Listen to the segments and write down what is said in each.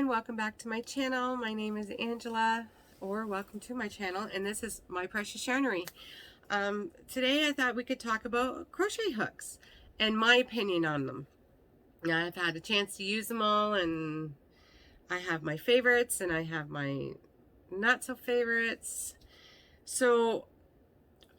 everyone, welcome back to my channel. My name is Angela, or welcome to my channel, and this is My Precious Yarnery. Today I thought we could talk about crochet hooks and my opinion on them. Now, I've had a chance to use them all, and I have my favorites and I have my not so favorites. So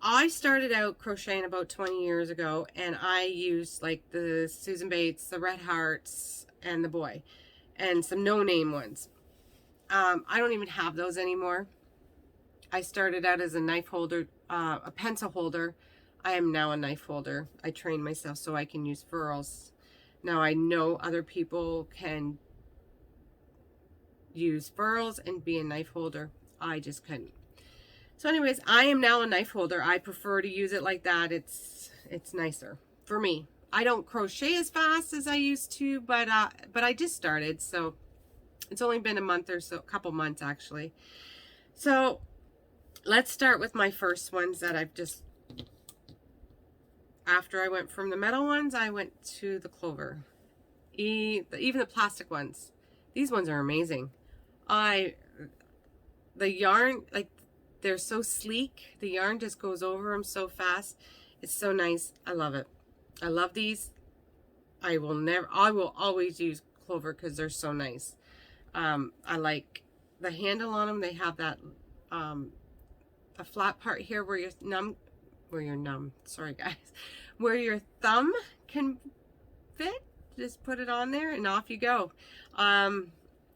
I started out crocheting about 20 years ago, and I used like the Susan Bates, the Red Hearts, and the Boy, and some no-name ones. I don't even have those anymore. I started out as a knife holder, a pencil holder. I am now a knife holder. I trained myself so I can use furls. Now I know other people can use furls and be a knife holder. I just couldn't. So anyways, I am now a knife holder. I prefer to use it like that. It's nicer for me. I don't crochet as fast as I used to, but I just started, so it's only been a month or so, a couple months actually. So let's start with my first ones that I've just, after I went from the metal ones, I went to the clover. Even the plastic ones. These ones are amazing. The yarn, like, they're so sleek. The yarn just goes over them so fast. It's so nice. I love it. I love these. I will always use clover because they're so nice. I like the handle on them. They have that a flat part here where sorry guys, where your thumb can fit. Just put it on there and off you go.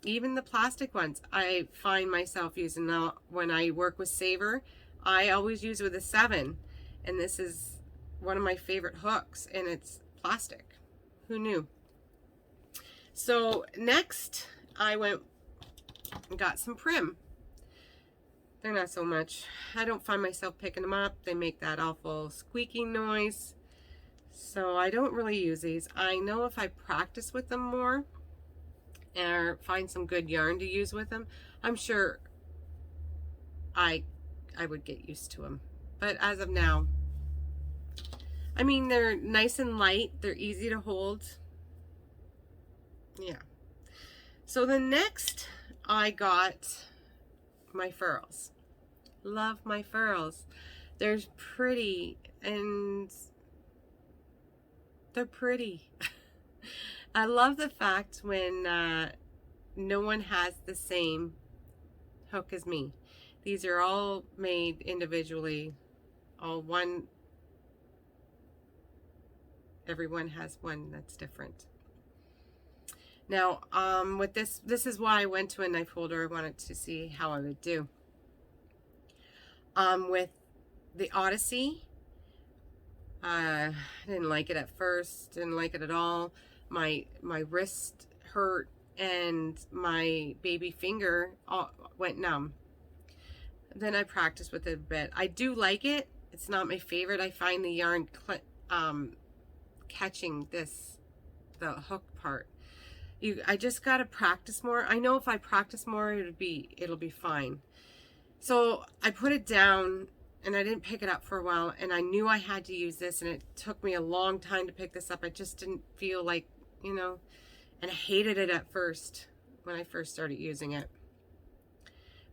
Even the plastic ones, I find myself using now when I work with Saver. I always use with a 7, and this is one of my favorite hooks, and it's plastic. Who knew? So next I went and got some Prim. They're not so much. I don't find myself picking them up. They make that awful squeaking noise. So I don't really use these. I know if I practice with them more or find some good yarn to use with them, I'm sure I would get used to them. But as of now, I mean, they're nice and light. They're easy to hold. Yeah. So the next I got my furls. Love my furls. They're pretty, and they're pretty. I love the fact when no one has the same hook as me. These are all made individually. Everyone has one that's different. Now, with this is why I went to a knife holder. I wanted to see how I would do. With the Odyssey, I didn't like it at first. Didn't like it at all. My wrist hurt and my baby finger went numb. Then I practiced with it a bit. I do like it. It's not my favorite. I find the yarn catching the hook part. I just gotta practice more. I know if I practice more, it'll be fine. So I put it down and I didn't pick it up for a while, and I knew I had to use this, and it took me a long time to pick this up. I just didn't feel like, you know, and I hated it at first when I first started using it.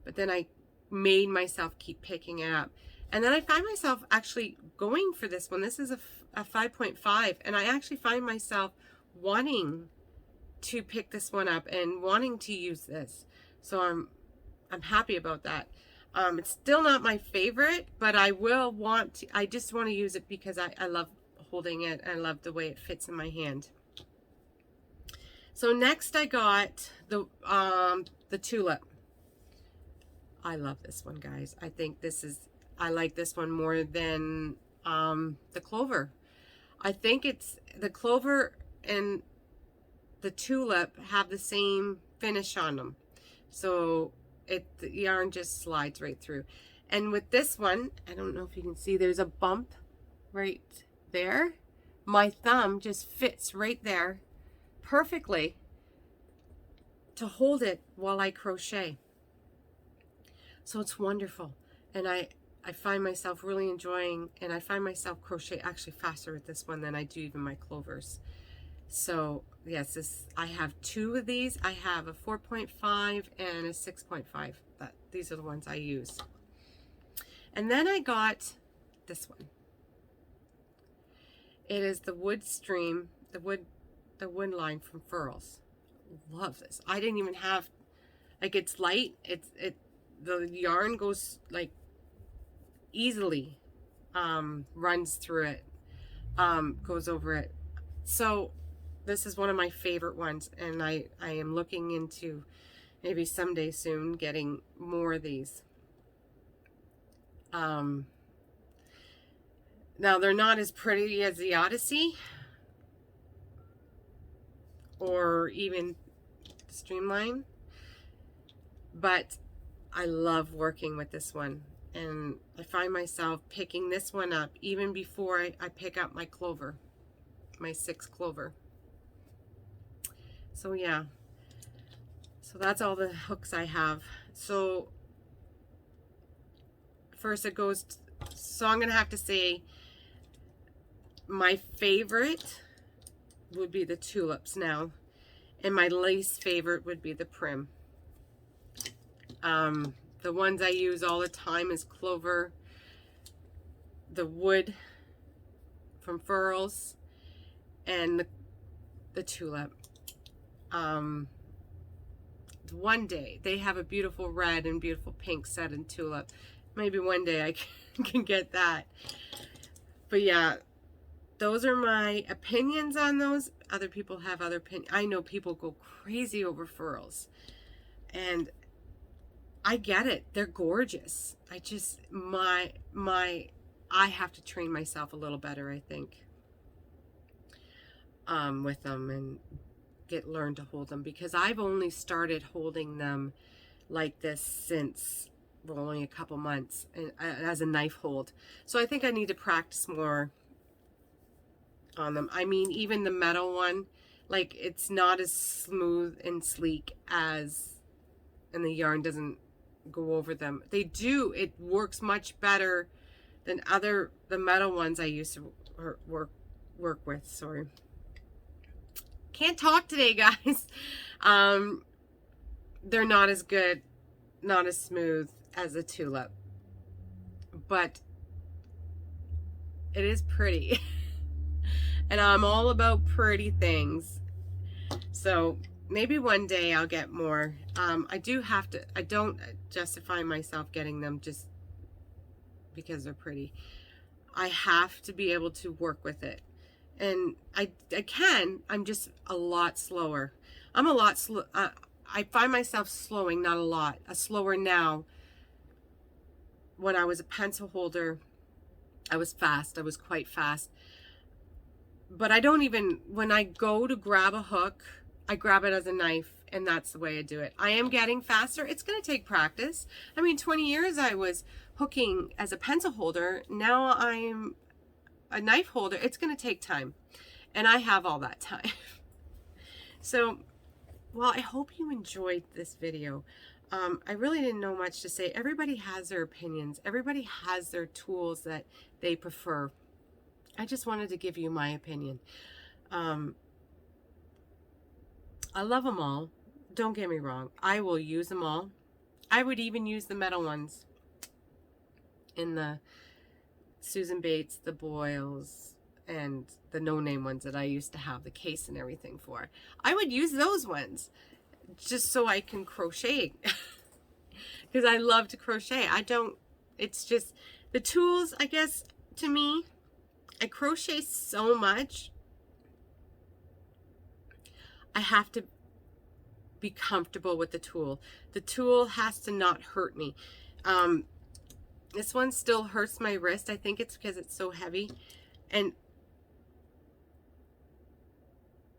But then I made myself keep picking it up. And then I find myself actually going for this one. This is a 5.5, and I actually find myself wanting to pick this one up and wanting to use this. So I'm happy about that. It's still not my favorite, but I just want to use it because I love holding it. I love the way it fits in my hand. So next I got the Tulip. I love this one, guys. I like this one more than the Clover. I think it's the Clover and the Tulip have the same finish on them. So the yarn just slides right through. And with this one, I don't know if you can see, there's a bump right there. My thumb just fits right there perfectly to hold it while I crochet. So it's wonderful. And I find myself really enjoying, and I find myself crochet actually faster with this one than I do even my Clovers. So yes, I have 2 of these. I have a 4.5 and a 6.5. These are the ones I use. And then I got this one. It is the wood stream, the wood line from Furls. Love this. I didn't even have, like, it's light. The yarn goes like easily, runs through it, goes over it. So this is one of my favorite ones, and I am looking into maybe someday soon getting more of these. Now they're not as pretty as the Odyssey or even the Streamline, but I love working with this one, and I find myself picking this one up even before I pick up my clover, my 6 clover. So yeah, so that's all the hooks I have. So first it goes so I'm gonna have to say my favorite would be the tulips now, and my least favorite would be the prim. The ones I use all the time is clover, the wood from Furls, and the tulip. One day they have a beautiful red and beautiful pink set in tulip. Maybe one day I can get that. But yeah, those are my opinions on those. Other people have other opinions. I know people go crazy over Furls, and I get it. They're gorgeous. I just, I have to train myself a little better, I think, with them, and learn to hold them, because I've only started holding them like this since, well, only a couple months, and as a knife hold. So I think I need to practice more on them. I mean, even the metal one, like, it's not as smooth and sleek as, and the yarn doesn't go over them. They do, it works much better than the metal ones I used to work with. Sorry, can't talk today, guys. They're not as good, not as smooth as a tulip, but it is pretty. And I'm all about pretty things. So maybe one day I'll get more. I don't justify myself getting them just because they're pretty. I have to be able to work with it. And I can, I'm just a lot slower. I'm a lot slow. I find myself slowing, not a lot, slower now. When I was a pencil holder, I was fast. I was quite fast. But I don't even, when I go to grab a hook, I grab it as a knife, and that's the way I do it. I am getting faster. It's going to take practice. I mean, 20 years I was hooking as a pencil holder. Now I'm a knife holder. It's going to take time, and I have all that time. So, well, I hope you enjoyed this video. I really didn't know much to say. Everybody has their opinions. Everybody has their tools that they prefer. I just wanted to give you my opinion. I love them all. Don't get me wrong. I will use them all. I would even use the metal ones in the Susan Bates, the Boyles, and the no-name ones that I used to have the case and everything for. I would use those ones just so I can crochet, because I love to crochet. It's just the tools, I guess, to me, I crochet so much, I have to be comfortable with the tool. The tool has to not hurt me. This one still hurts my wrist. I think it's because it's so heavy, and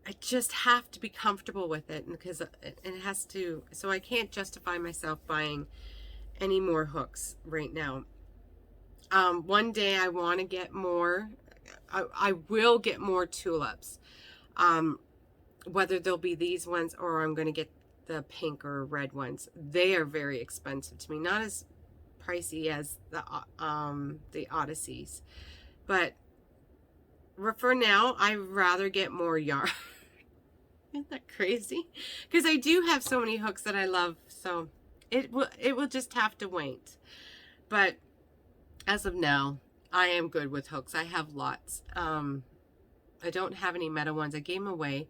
I just have to be comfortable with it, because it has to, so I can't justify myself buying any more hooks right now. One day I want to get more. I will get more tulips. Whether they'll be these ones or I'm going to get the pink or red ones. They are very expensive to me. Not as pricey as the Odysseys. But for now, I'd rather get more yarn. Isn't that crazy? Because I do have so many hooks that I love, so it will just have to wait. But as of now, I am good with hooks. I have lots. I don't have any metal ones. I gave them away.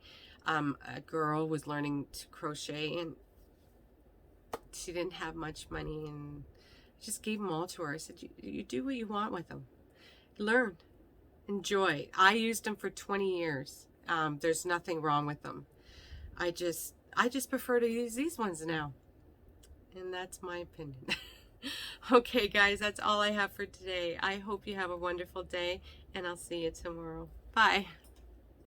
A girl was learning to crochet and she didn't have much money, and I just gave them all to her. I said, you do what you want with them. Learn. Enjoy. I used them for 20 years. There's nothing wrong with them. I just prefer to use these ones now. And that's my opinion. Okay, guys, that's all I have for today. I hope you have a wonderful day, and I'll see you tomorrow. Bye.